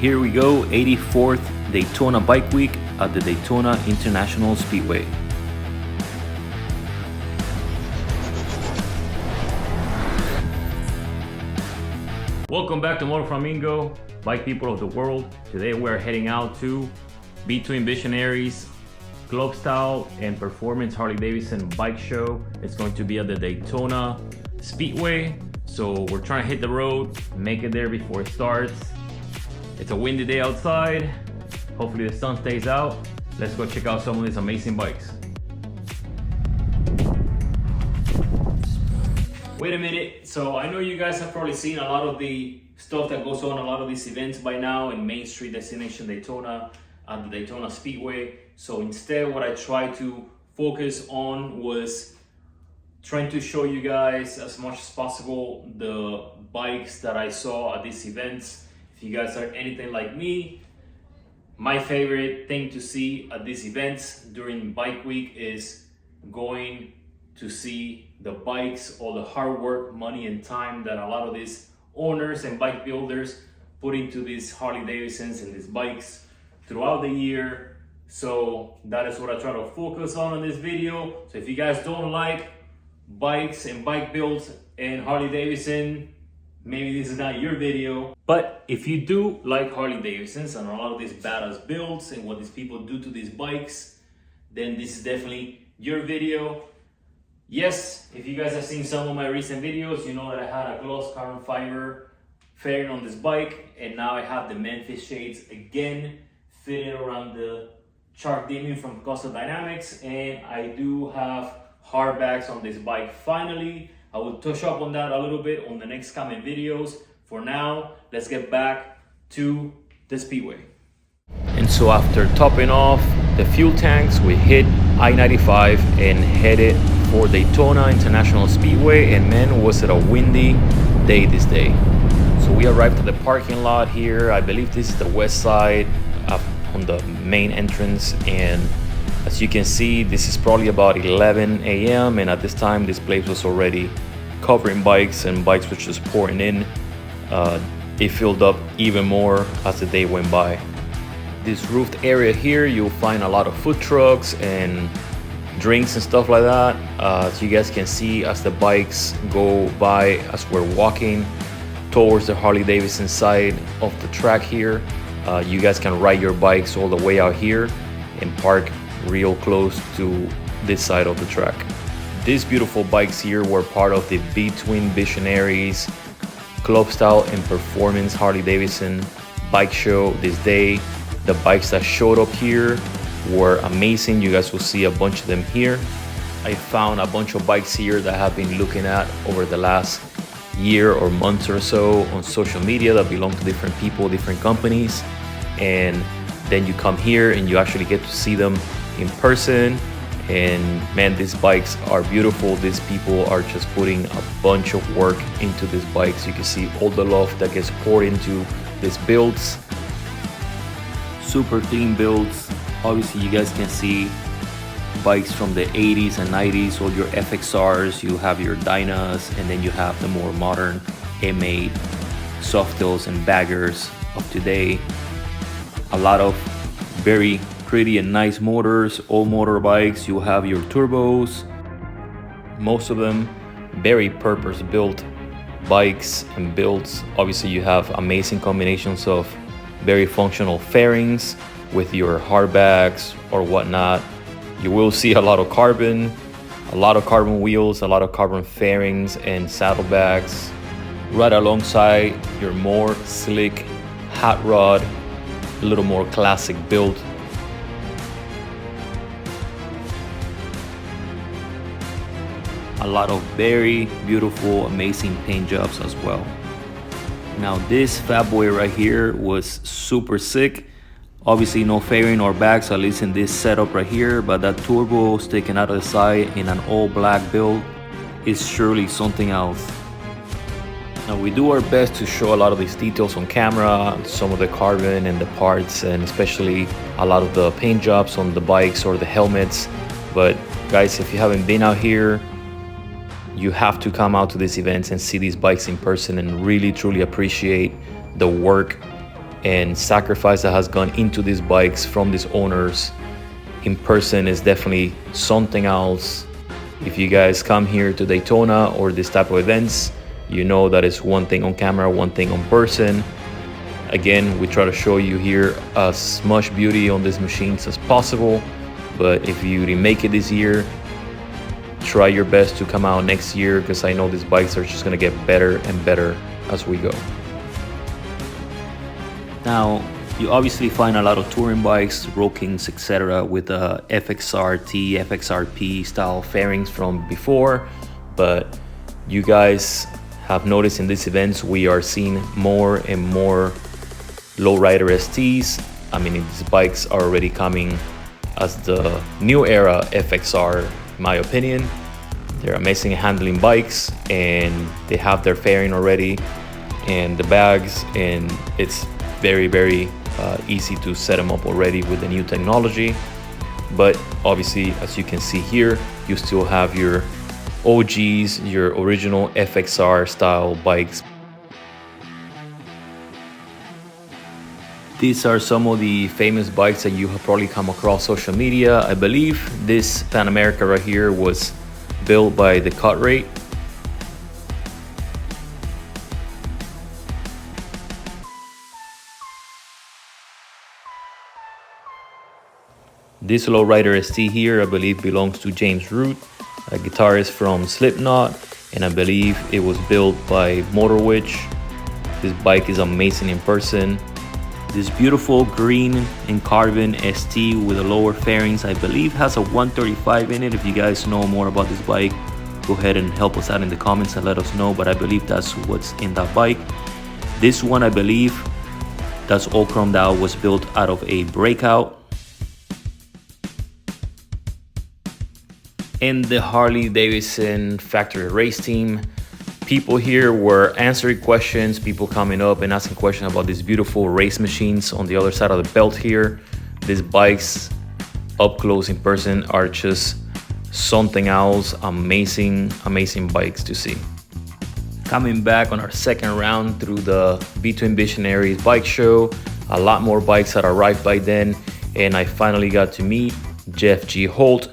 here we go, 84th Daytona Bike Week at the Daytona International Speedway. Welcome back to MotoFlamingo, bike people of the world. Today we're heading out to Vtwin Visionaries Clubstyle and Performance Harley Davidson bike show. It's going to be at the Daytona Speedway. So we're trying to hit the road, make it there before it starts. It's a windy day outside. Hopefully the sun stays out. Let's go check out some of these amazing bikes. Wait a minute. So I know you guys have probably seen a lot of the stuff that goes on a lot of these events by now in Main Street Destination Daytona at the Daytona Speedway. So instead, what I tried to focus on was trying to show you guys as much as possible the bikes that I saw at these events. If you guys are anything like me, my favorite thing to see at these events during bike week is going to see the bikes, all the hard work, money and time that a lot of these owners and bike builders put into these Harley Davidsons and these bikes throughout the year. So that is what I try to focus on in this video. So if you guys don't like bikes and bike builds and Harley Davidson, maybe this is not your video. But if you do like Harley Davidsons and a lot of these badass builds and what these people do to these bikes, then this is definitely your video. Yes, if you guys have seen some of my recent videos, you know that I had a gloss carbon fiber fairing on this bike, and now I have the Memphis shades again fitted around the Shark Demon from Coastal Dynamics, and I do have hard bags on this bike finally. I will touch up on that a little bit on the next coming videos. For now, let's get back to the Speedway. And so after topping off the fuel tanks, we hit I-95 and headed for Daytona International Speedway, and man, was it a windy day this day. So we arrived at the parking lot here. I believe this is the west side up on the main entrance, and as you can see, this is probably about 11 a.m. and at this time this place was already covering bikes and bikes were just pouring in. It filled up even more as the day went by. This roofed area here, you'll find a lot of food trucks and drinks and stuff like that. As you guys can see, as the bikes go by, as we're walking towards the Harley Davidson side of the track here, you guys can ride your bikes all the way out here and park real close to this side of the track. These beautiful bikes here were part of the Vtwin Visionaries Clubstyle and Performance Harley Davidson bike show this day. The bikes that showed up here were amazing. You guys will see a bunch of them here. I found a bunch of bikes here that I have been looking at over the last year or months or so on social media that belong to different people, different companies, and then you come here and you actually get to see them in person. And man, these bikes are beautiful. These people are just putting a bunch of work into these bikes. You can see all the love that gets poured into these builds. Super clean builds. Obviously you guys can see bikes from the 80s and 90s, all your FXRs, you have your Dynas, and then you have the more modern M8 Softails and baggers of today. A lot of very pretty and nice motors, all motorbikes. You have your turbos, most of them very purpose-built bikes and builds. Obviously you have amazing combinations of very functional fairings with your hard bags or whatnot. You will see a lot of carbon wheels, a lot of carbon fairings and saddlebags right alongside your more slick hot rod, a little more classic build. A lot of very beautiful, amazing paint jobs as well. Now this fat boy right here was super sick. Obviously no fairing or bags, at least in this setup right here, but that turbo sticking out of the side in an all black build is surely something else. Now we do our best to show a lot of these details on camera, some of the carbon and the parts, and especially a lot of the paint jobs on the bikes or the helmets. But guys, if you haven't been out here, you have to come out to these events and see these bikes in person and really truly appreciate the work and sacrifice that has gone into these bikes from these owners in person is definitely something else. If you guys come here to Daytona or this type of events, you know that it's one thing on camera, one thing on person. Again, we try to show you here as much beauty on these machines as possible, but if you didn't make it this year, try your best to come out next year, because I know these bikes are just going to get better and better as we go. Now, you obviously find a lot of touring bikes, Road Kings, etc. with FXRT, FXRP style fairings from before, but you guys have noticed in these events we are seeing more and more lowrider STs. I mean, these bikes are already coming as the new era FXR, in my opinion. They're amazing handling bikes, and they have their fairing already and the bags, and it's very easy to set them up already with the new technology. But obviously, as you can see here, you still have your OGs, your original FXR style bikes. These are some of the famous bikes that you have probably come across social media. I believe this Pan America right here was built by the Cut Rate. This lowrider ST here, I believe, belongs to James Root, a guitarist from Slipknot, and I believe it was built by Motor Witch. This bike is amazing in person. This beautiful green and carbon ST with the lower fairings, I believe has a 135 in it. If you guys know more about this bike, go ahead and help us out in the comments and let us know, but I believe that's what's in that bike. This one, I believe, that's all chromed out, was built out of a Breakout. In the Harley Davidson factory race team, people here were answering questions, people coming up and asking questions about these beautiful race machines on the other side of the belt here. These bikes up close in person are just something else. Amazing bikes to see. Coming back on our second round through the Vtwin Visionaries bike show, a lot more bikes had arrived by then, and I finally got to meet Jeff G. Holt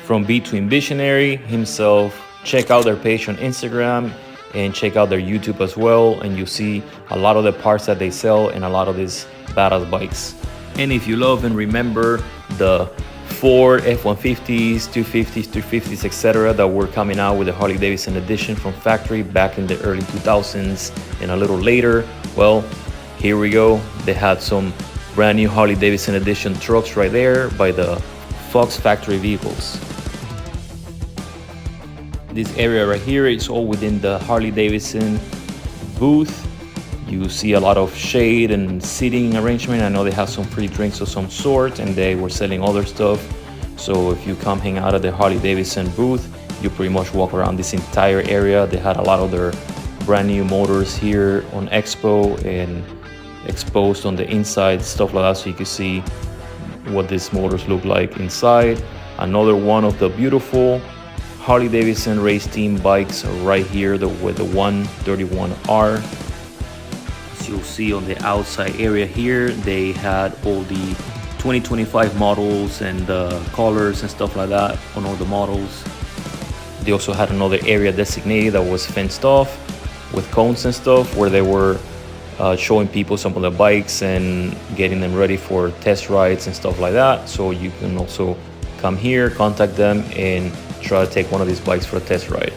from Vtwin Visionary himself. Check out their page on Instagram and check out their YouTube as well, and you see a lot of the parts that they sell and a lot of these badass bikes. And if you love and remember the Ford F-150s, 250s, 350s, etc. that were coming out with the Harley Davidson edition from factory back in the early 2000s and a little later, well, here we go. They had some brand new Harley Davidson edition trucks right there by the Fox factory vehicles. This area right here is all within the Harley Davidson booth. You see a lot of shade and seating arrangement. I know they have some free drinks of some sort, and they were selling other stuff. So if you come hang out at the Harley Davidson booth, you pretty much walk around this entire area. They had a lot of their brand new motors here on expo and exposed on the inside, stuff like that, so you can see what these motors look like inside. Another one of the beautiful Harley Davidson race team bikes right here with the 131R. As you'll see on the outside area here, they had all the 2025 models and the colors and stuff like that on all the models. They also had another area designated that was fenced off with cones and stuff, where they were showing people some of the bikes and getting them ready for test rides and stuff like that. So you can also come here, contact them, and try to take one of these bikes for a test ride.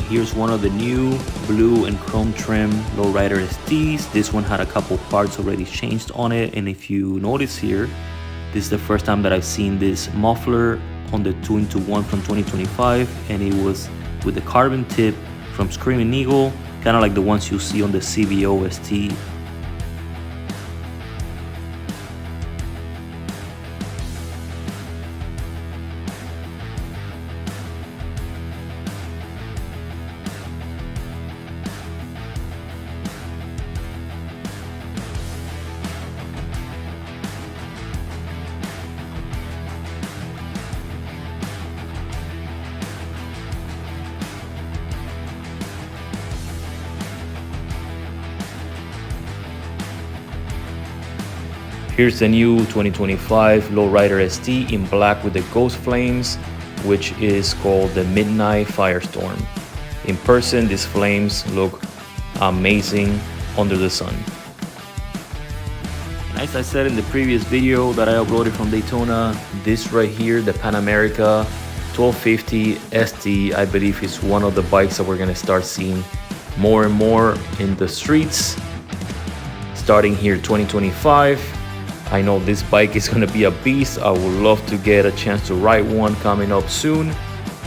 Here's one of the new blue and chrome trim lowrider STs. This one had a couple parts already changed on it, and if you notice here, this is the first time that I've seen this muffler on the 2-in-1 from 2025, and it was with the carbon tip from Screaming Eagle, kind of like the ones you see on the CVO ST. Here's the new 2025 Lowrider ST in black with the ghost flames, which is called the Midnight Firestorm. In person, these flames look amazing under the sun. As I said in the previous video that I uploaded from Daytona, this right here, the Pan America 1250 ST, I believe is one of the bikes that we're gonna start seeing more and more in the streets starting here 2025. I know this bike is gonna be a beast. I would love to get a chance to ride one coming up soon,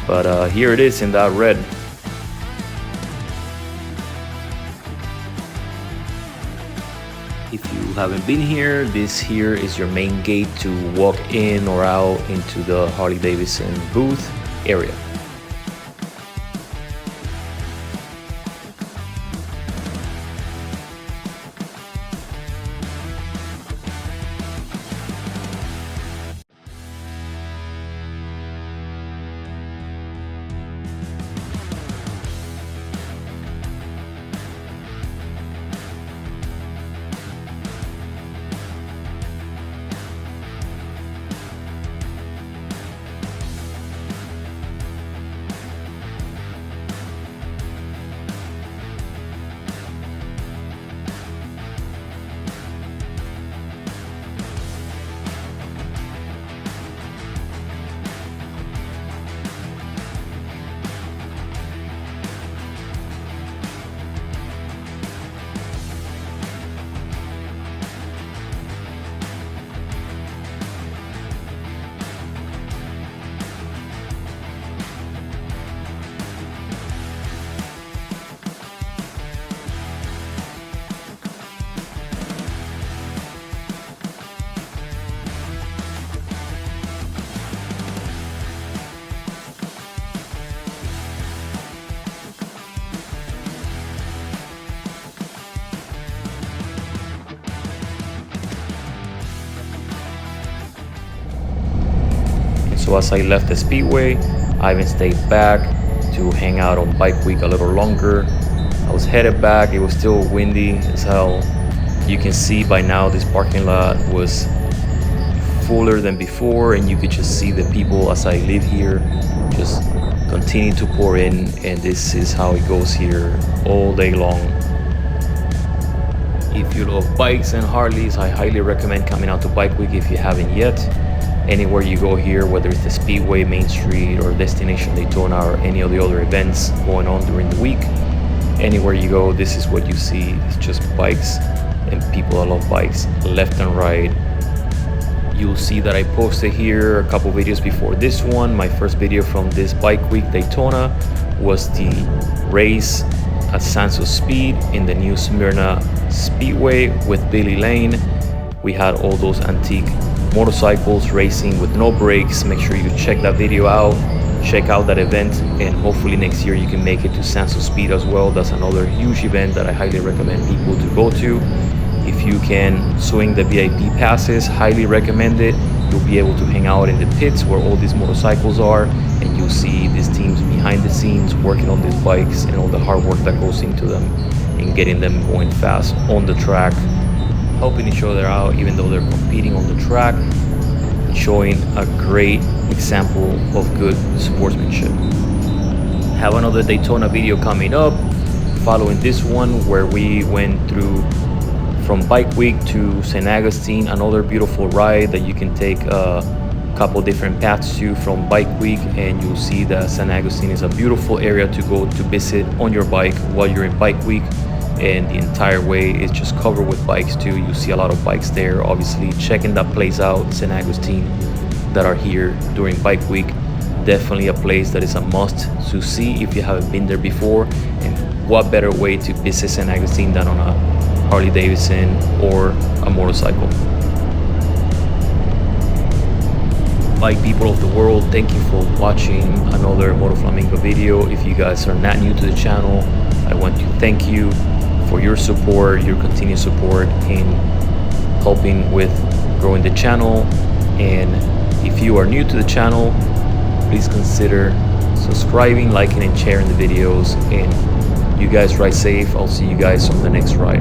but here it is in that red. If you haven't been here, this here is your main gate to walk in or out into the Harley Davidson booth area. So as I left the Speedway, I even stayed back to hang out on Bike Week a little longer. I was headed back, it was still windy as hell. You can see by now this parking lot was fuller than before, and you could just see the people as I live here just continue to pour in, and this is how it goes here all day long. If you love bikes and Harleys, I highly recommend coming out to Bike Week if you haven't yet. Anywhere you go here, whether it's the Speedway, Main Street, or Destination Daytona, or any of the other events going on during the week, anywhere you go, this is what you see. It's just bikes and people that love bikes left and right. You'll see that I posted here a couple videos before this one. My first video from this Bike Week Daytona was the race at Sanso Speed in the new Smyrna Speedway with Billy Lane. We had all those antique motorcycles racing with no brakes. Make sure you check that video out, check out that event, and hopefully next year you can make it to Sanso Speed as well. That's another huge event that I highly recommend people to go to. If you can swing the VIP passes, highly recommend it. You'll be able to hang out in the pits where all these motorcycles are, and you'll see these teams behind the scenes working on these bikes and all the hard work that goes into them and getting them going fast on the track, helping each other out even though they're competing on the track, and showing a great example of good sportsmanship. Have another Daytona video coming up following this one where we went through from Bike Week to St. Augustine, another beautiful ride that you can take a couple different paths to from Bike Week, and you'll see that St. Augustine is a beautiful area to go to visit on your bike while you're in Bike Week. And the entire way is just covered with bikes too. You see a lot of bikes there. Obviously checking that place out, St. Augustine, that are here during Bike Week. Definitely a place that is a must to see if you haven't been there before. And what better way to visit St. Augustine than on a Harley Davidson or a motorcycle. Bike people of the world, thank you for watching another MotoFlamingo video. If you guys are not new to the channel, I want to thank you for your support, your continued support in helping with growing the channel. And if you are new to the channel, please consider subscribing, liking, and sharing the videos. And you guys ride safe. I'll see you guys on the next ride.